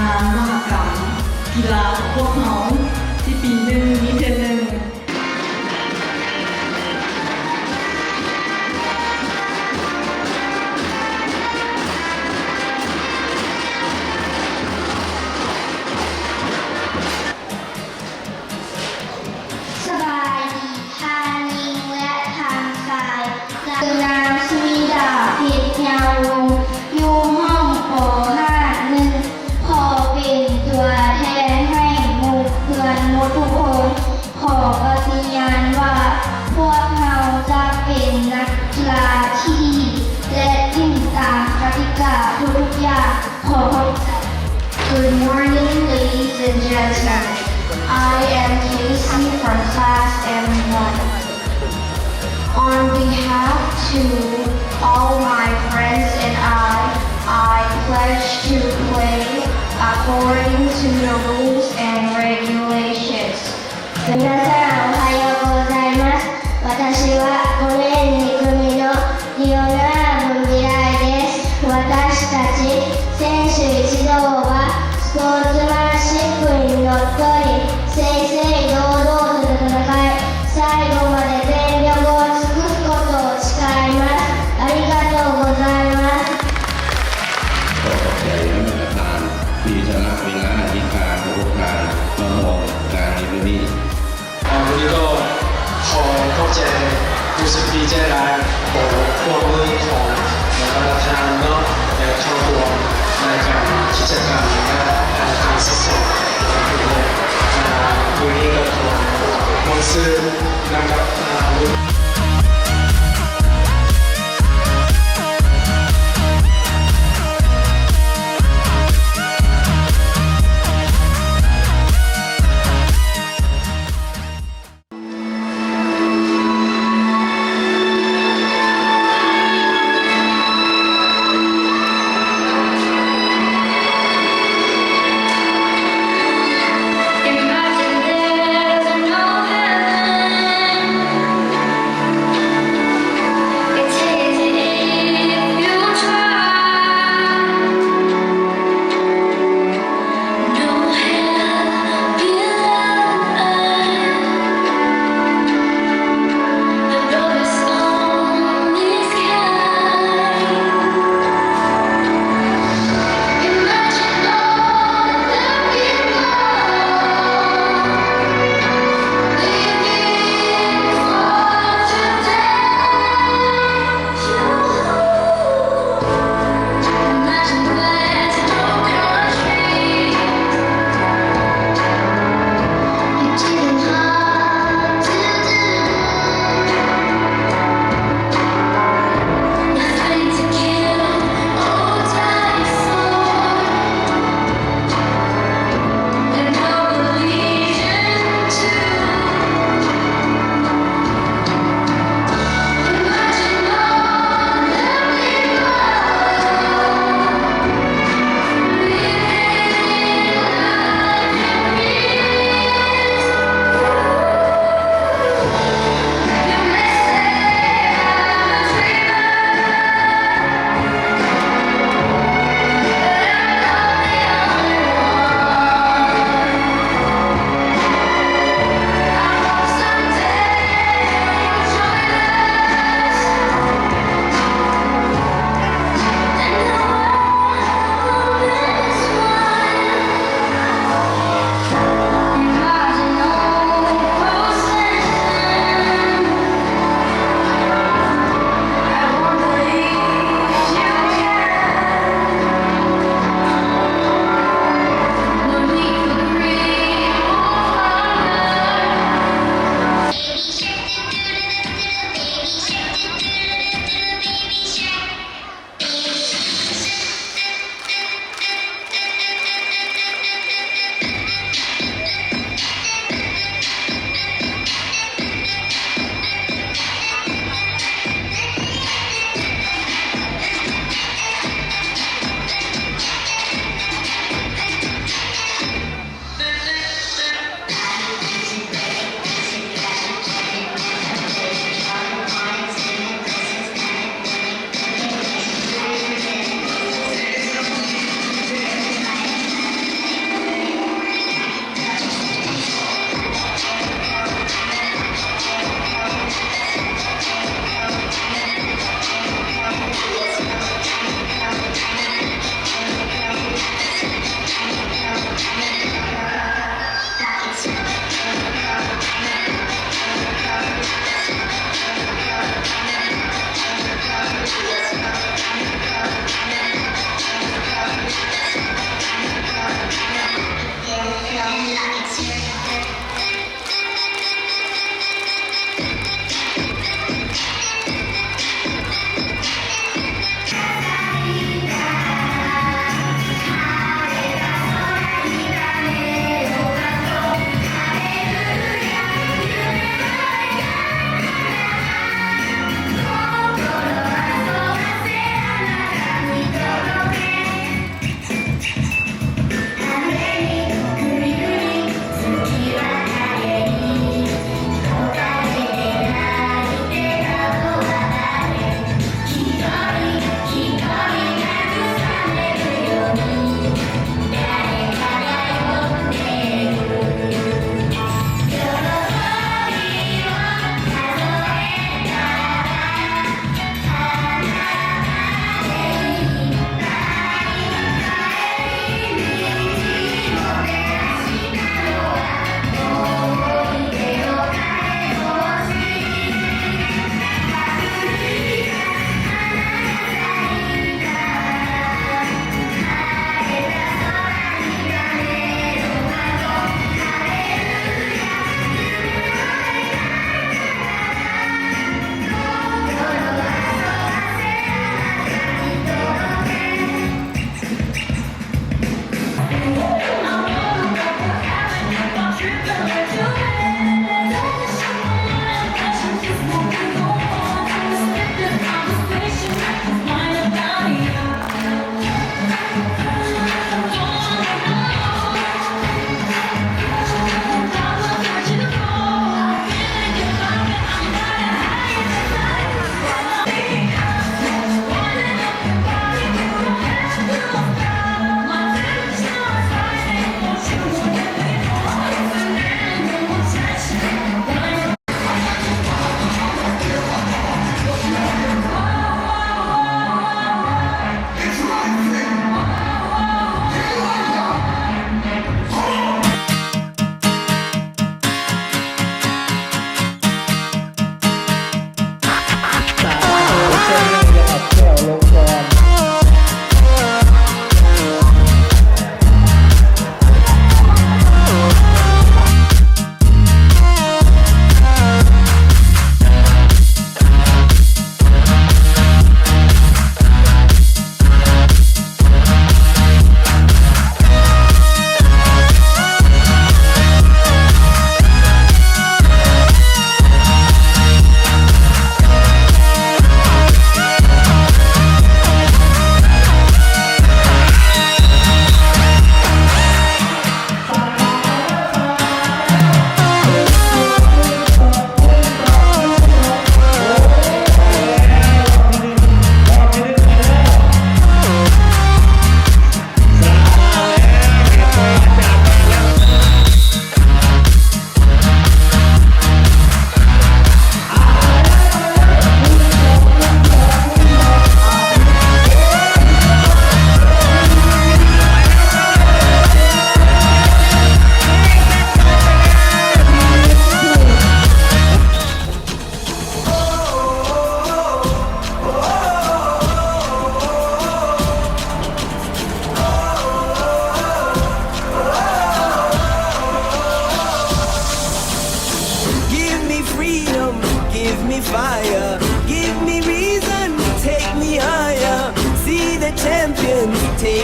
านมหกรรมกีฬาของพวกเขาที่ปีหนึ่งมีเทอหนึ่งสบายดีทางยิงและทางสายจากนางสวีดาเพชรยาววงศ์อยู่ห้องป .51 ขอเป็นตัวแทนให้หมู่เพื่อนหมดทุกคนขอปฏิญาณว่าพวกเราจะเป็นนักกีฬาที่ดีและยิ่งตามกติกาทุกๆอย่างขอขอบคุณ Good morning, ladies and gentlemen. I am Casey from class M1. On behalf to all my friends and I pledge to play according to the rules and regulations. 皆さんおはようございます。私は5年2組のリオナルド未来です。私たち選手一同はスポーツマンシップにのっとり正々堂々と戦い最後まで全力を尽くすことを誓います。ありがとうございます。ขอขอบใจท่านประธานที่ชนะเวลาที่การของพวกการมามองการในวันนี้วันนี้ก็ขอเข้าใจรู้สึกดีใจหลายขอความมือของประธานเนาะในครอบครัวในการกิจกรรมและการศึกษาวันนี้ก็ขอมองซื้อนำกับ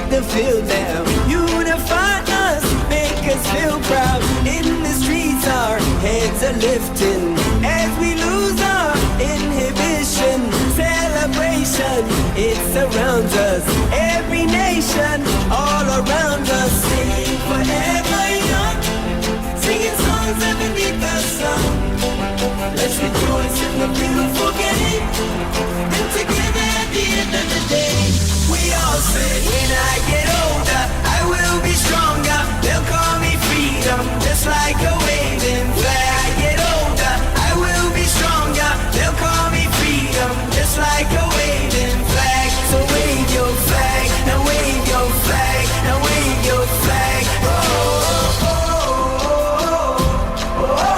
take the field now. Unify us, make us feel proud. In the streets our heads are lifting as we lose our inhibition. Celebration, it surrounds us. Every nation, all around us. Sing forever young, singing songs underneath the sun. Let's rejoice in the beautiful game, and together at the end of the day, we all say, when I get older, I will be stronger. They'll call me freedom, just like a waving flag. I get older, I will be stronger. They'll call me freedom, just like a waving flag. So wave your flag, now wave your flag, now wave your flag. Oh, oh, oh, oh, oh.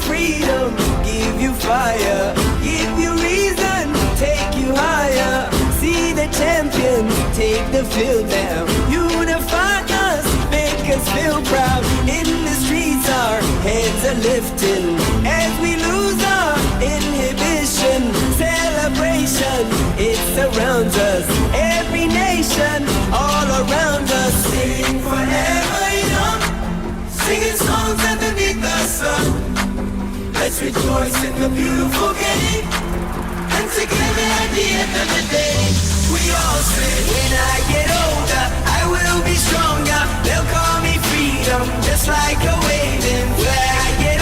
Freedom, give you fire, give you reason, take you higher. See the champions take the field now. Unify us, make us feel proud. In the streets our heads are lifting as we lose our inhibition. Celebration, it surrounds us. Every nation, all around us. Sing forever young, singing songs underneath the sun. Let's rejoice in the beautiful game, and together at the end of the day, we all say, when I get older, I will be stronger. They'll call me freedom, just like a waving flag. I get